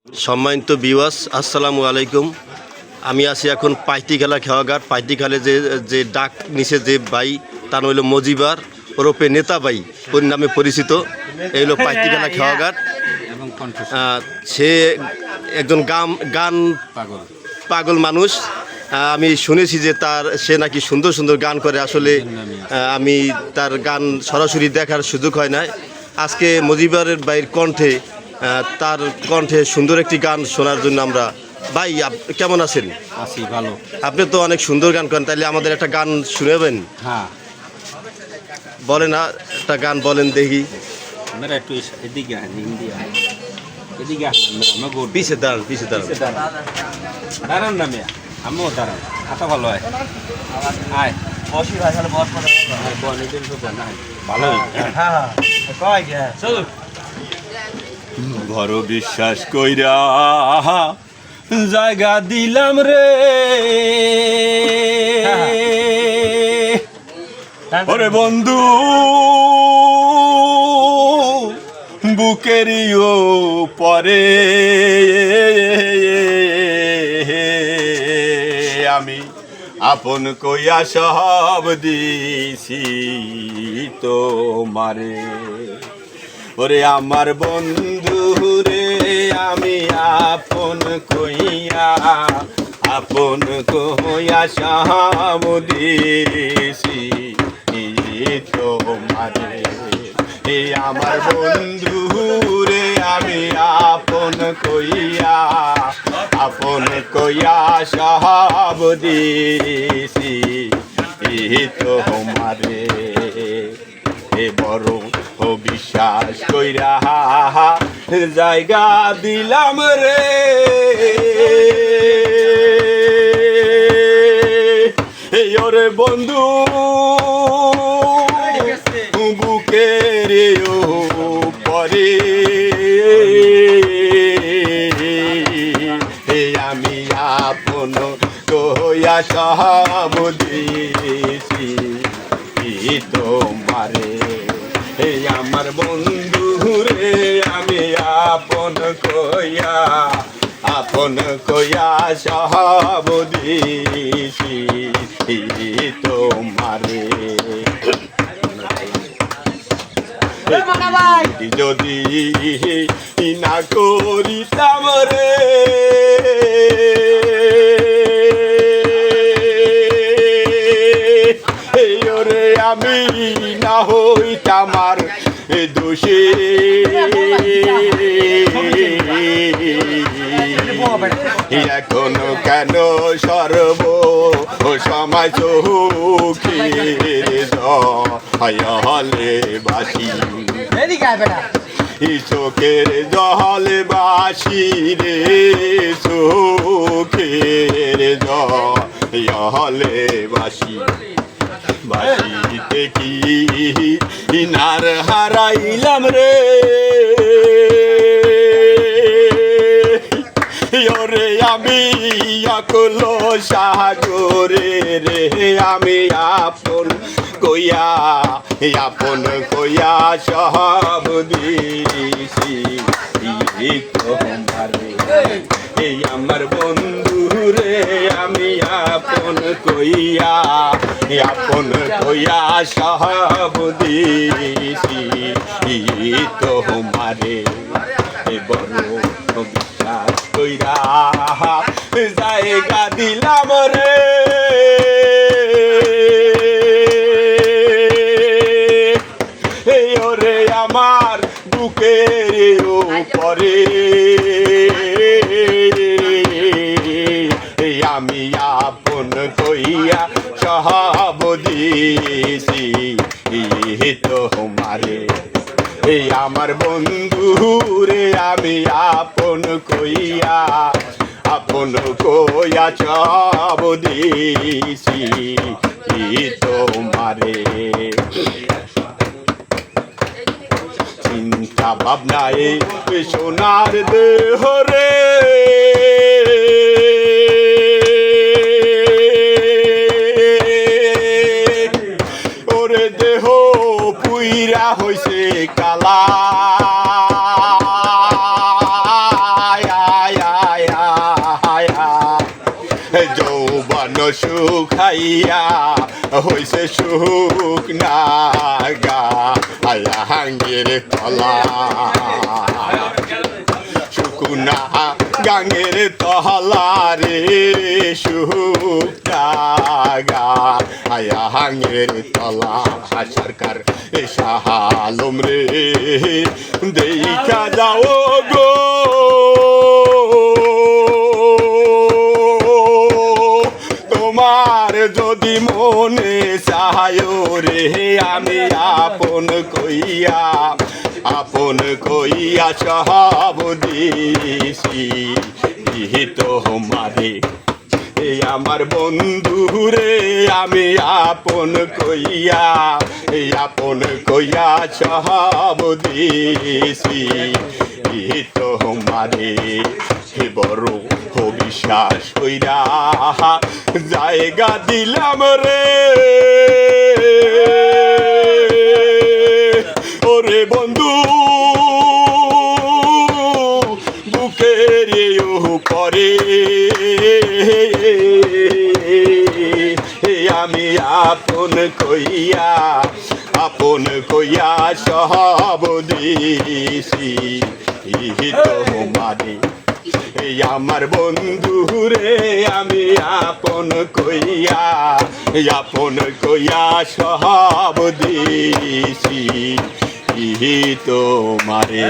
সম্মানিত ভিউয়ার্স, আসসালামু আলাইকুম। আমি আছি এখন পাইতিখালা খেওয়াঘাট। পাইতিখালে যে ডাক নিচে যে ভাই, তার নাম হলো মজিবার ওরফে নেতা ভাই নামে পরিচিত। এই হলো পাইতিখালা খেওয়াঘাট। সে একজন গান পাগল মানুষ। আমি শুনেছি যে সে নাকি সুন্দর সুন্দর গান করে। আসলে আমি তার গান সরাসরি দেখার সুযোগ হয় না। আজকে মজিবারের ভাইয়ের কণ্ঠে, তার কণ্ঠে সুন্দর একটি গান শোনার জন্য আমরা। ভাই, কেমন আছেন? আছি ভালো। আপনি তো অনেক সুন্দর গান করেন, তাইলে আমাদের একটা গান শুনাবেন? হ্যাঁ, বলেন, একটা গান বলেন দেখি। মেরা একটু এদিকে আন, ইন্ডিয়া এদিকে আসেন, আমরা গোল পিছে দাঁড়ান, পিছে দাঁড়ান। দাঁড়ান না মেয়া, আমিও দাঁড়ান, হাতা ভালো হয়। আয় বসি ভাই, তাহলে বস করে আয় বন, এদের তো বন, আয় ভালো হয়। হ্যাঁ কয় গে চলো। বড় বিশ্বাস কইরা জায়গা দিলাম রে, ওরে বন্ধু বুকেরিও পরে আমি আপন কইয়া সব দিছি তোমারে, ওরে আমার বন্ধু রে আমি আপন কইয়া সব দিছি তোমারে, আমার বন্ধু রে আমি আপন কইয়া সব দিছি তোমারে, বড় বিশ্বাস কইরা জায়গা দিলাম রে, ওরে বন্ধু বুকের পরে আমি আপন কইয়া সব দিছি তোমারে, আমার বন্ধু রে আমি আপন কইয়া সব দিছি তোমারে, যদি না করিতাম রে ওরে আমি না হইতাম আর দোষী, এখনো কেন সর্ব সময় চোখের জলে বাসি, চোখের জলে বাসি রে, চোখের জলে বাসি, বাসিতে কি নার হারাইলাম রে, ওরে আমি আকল সাগরে রে আমি আপন কইয়া সব দিছি তোমারে, আমার বন্ধু রে আমি আপন কইয়া সব দিছি তোমারে, বড় বিশ্বাস কইরা জায়গা দিলাম রে, ওরে আমার বুকের উপরে আমি আপন কইয়া সব দিছি তোমারে, আমার বন্ধু রে আমি আপন কইয়া সব দিছি তোমারে, চিন্তা ভাবনায় সোনার দেহ রে, ওরে দেহ পুইরা হইছে কালা, শুকাইয়া হইছে সুখ না গা হাঙ্গের তলা শুকুনা গাঙ্গের তহলা রে শুকা গা হাঙ্গের তলা সরকার শাহালম রে দেখা যাও গো তোমার যদি মনে চায় রে আমি আপন কইয়া সব দিছি তোমারে আমার বন্ধু রে আমি আপন কইয়া সব দিছি তোমারে বড় বিশ্বাস কইরা জায়গা দিলাম রে ওরে বন্ধু বুকের করে আমি আপন কইয়া সব দিছি তোমারে আমার বন্ধু রে আমি আপন কইয়া সব দিছি তোমারে